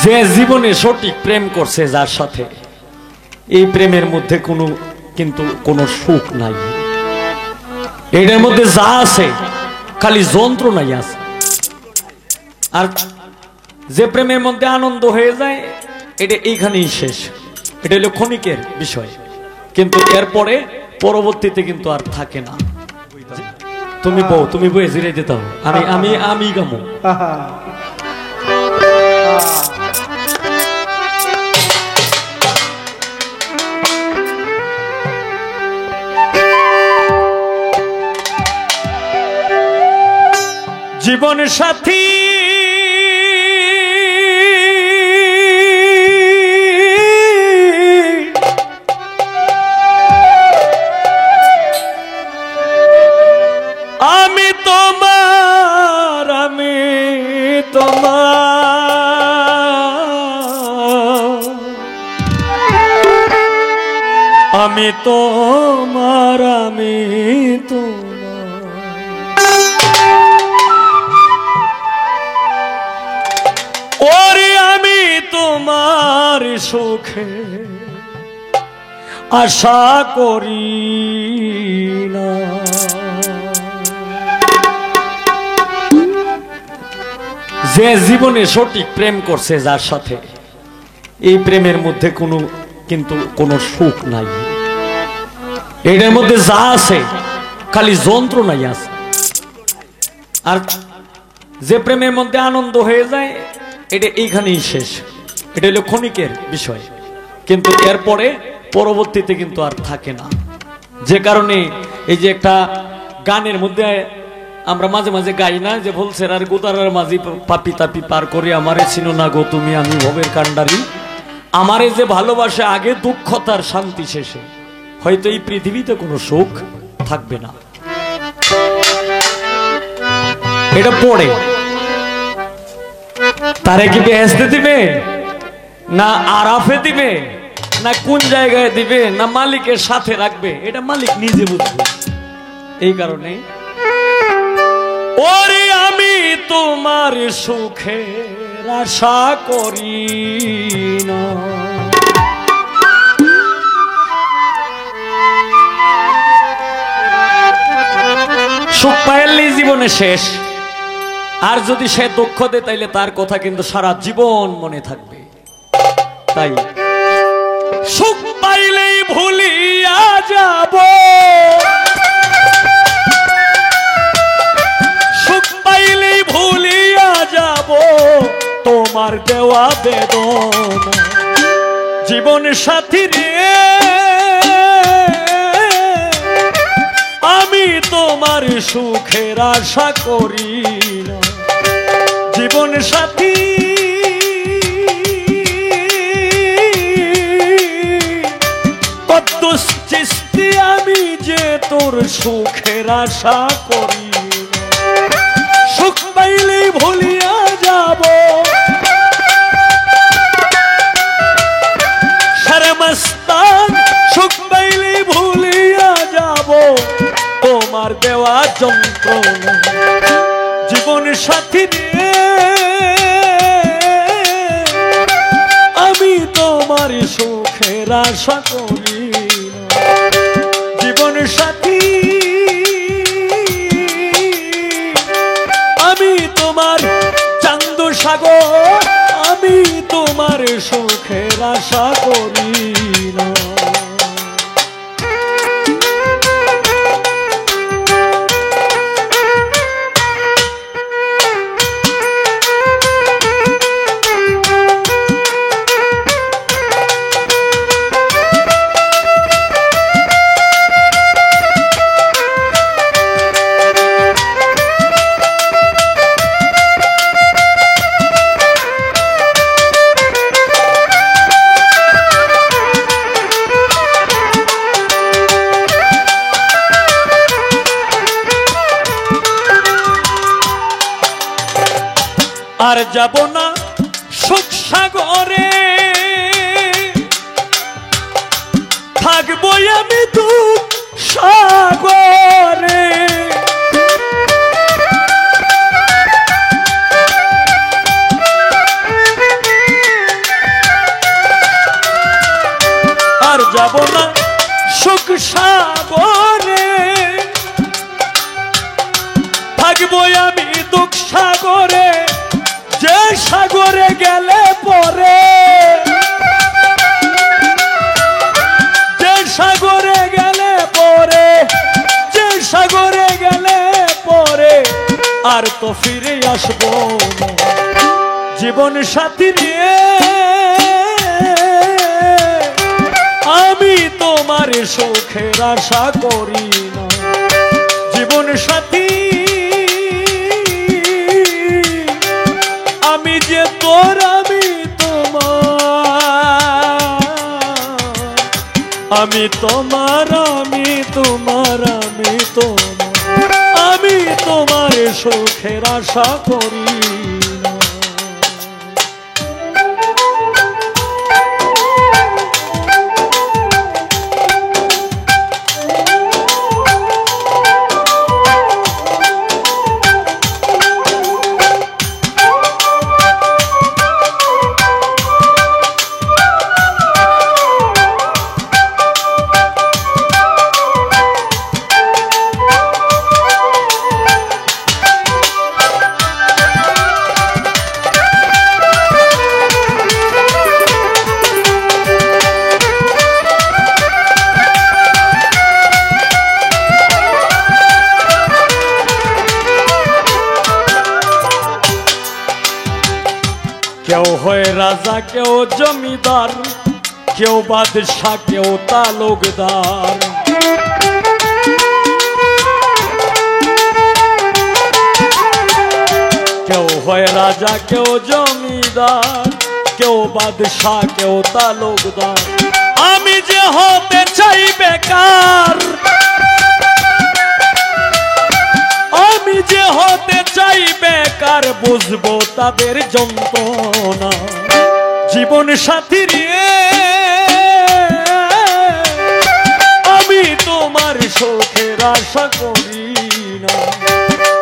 যে জীবনে সঠিক প্রেম করছে যার সাথে, এই প্রেমের মধ্যে কোনো সুখ নাই। এটার মধ্যে যা আছে খালি যন্ত্রণাই আছে। আর যে প্রেমের মধ্যে আনন্দ হয়ে যায় এটা এইখানেই শেষ। এটা হলো ক্ষণিকের বিষয়, কিন্তু এরপরে পরবর্তীতে কিন্তু আর থাকে না। তুমি বই জিরে দিতে হবে, আমি গামো। জীবন সাথী আমি তোমার ওরে আমি তোমার সুখে আশা করি না। যে জীবনে সঠিক প্রেম করছে যার সাথে, এই প্রেমের মধ্যে কোনো সুখ নাই। এটার মধ্যে যা আছে খালি যন্ত্রণাই আছে। আর যে প্রেমের মধ্যে আনন্দ হয়ে যায় এটা এইখানেই শেষ। এটা হলো ক্ষণিকের বিষয়, কিন্তু এরপরে পরবর্তীতে কিন্তু আর থাকে না। যে কারণে এই যে একটা গানের মধ্যে আমরা মাঝে মাঝে গাই না, যে বলছে আর গোতারার মাঝি পাপি তাপি পার করে আমারে চিনো না গো তুমি, আমি ভবের কান্ডারি, আমারে যে ভালোবাসে আগে দুঃখ তার শান্তি শেষে, হয়তো এই পৃথিবীতে কোনো সুখ থাকবে না। এটা পড়ে তারে কি বেহেশতে দিবে, না আরাফে দিবে, না কোন জায়গায় দিবে, না মালিকের সাথে রাখবে, এটা মালিক নিজে বুঝবে। এই কারণে ওরে আমি তোমার সুখের আশা করি না। সুখ পাইলেই জীবনে শেষ। আর যদি সে দুঃখ দেয় তাইলে তার কথা কিন্তু সারা জীবন মনে থাকবে। তাই সুখ পাইলেই ভুলিয়া যাব, সুখ পাইলেই ভুলিয়া যাব তোমার দেওয়া বেদনা। জীবন সাথী রে আমি তোমার সুখের আশা করি না। জীবন সাথী কদ্দুস চিস্তি আমি যে তোর সুখের আশা করি না। সুখ পাইলেই ভুলিয়া যাব, সারে মস্তান সুখ পাইলেই ভুলিয়া যাব তোমার দেওয়া যন্ত্রণা। জীবন সাথী রে আমি তোমার সুখের আশা করি না। জীবন সাথী আমি তোমার চান্দ সাগর, আমি তোমার সুখের আশা করি না। আর যাব না সুখ সাগরে, থাকবো আমি দুঃখ সাগরে। যাব না সুখ সাগরে, থাকবো আমি দুঃখ সাগরে, যে সাগরে গেলে পরে, যে সাগরে গেলে পরে, যে সাগরে গেলে পরে আর তো ফিরে আসবো না। জীবন সাথী নিয়ে আমি তোমার সুখের আশা করি না। জীবন সাথী আমি যে তোর, আমি তোমার, আমি তোমার, আমি তোমার, আমি তোমার, আমি তোমার সুখের আশা করি না। কেউ হয় রাজা, কেউ জমিদার, কেউ বাদশাহ, কেউ তালুকদার। কেউ হয় রাজা, কেউ জমিদার, কেউ বাদশাহ, কেউ তালুকদার। আমি যে হতে চাই বেকার, আমি যে হতে চাই বেকার, বুঝবো তাদের যন্ত্রণা। জীবন সাথী রে আমি তোমার সুখের আশা করি না।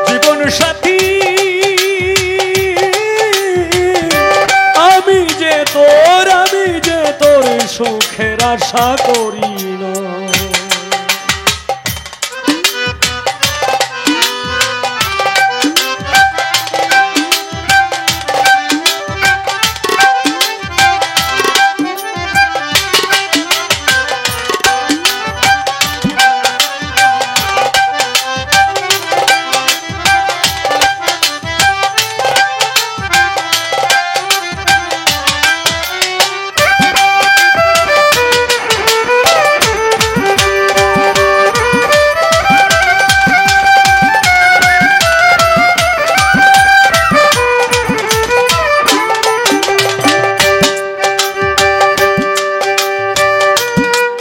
জীবন সাথী আমি যে তোর, আমি যে তোর সুখের আশা করি না।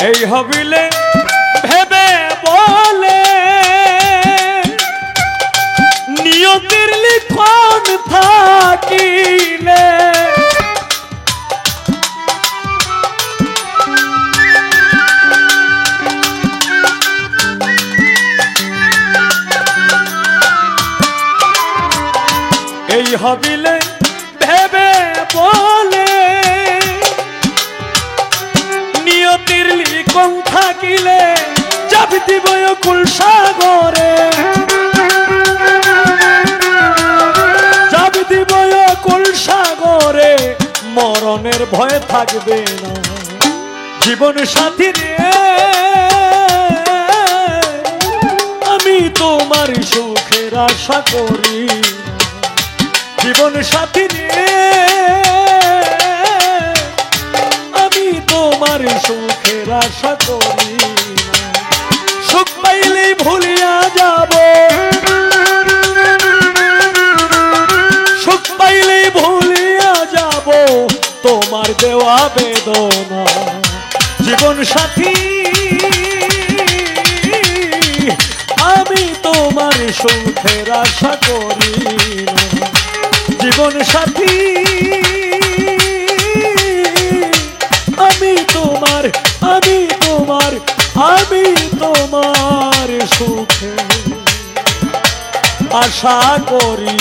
এই হবিলে ভেবে বলে নিয়তির লিখন থাকিলে, এই হবিলে ভেবে বলে নিয়তির লিখন থাকিলে চাবি দিব কুল সাগরে, চাবি দিব কুল সাগরে, মরণের ভয় থাকবে না। জীবন সাথী রে আমি তোমার সুখের আশা করি। জীবন সাথী রে আমি তোমার সুখের আশা করি। সুখ পাইলেই ভুলিয়া যাব, সুখ পাইলেই ভুলিয়া যাব তোমার দেওয়া বেদনা। জীবন সাথী আমি তোমার সুখের আশা করি না। জীবন সাথী আমি তোমার, আমি তোমার, আমি তোমার সুখে আশা করি।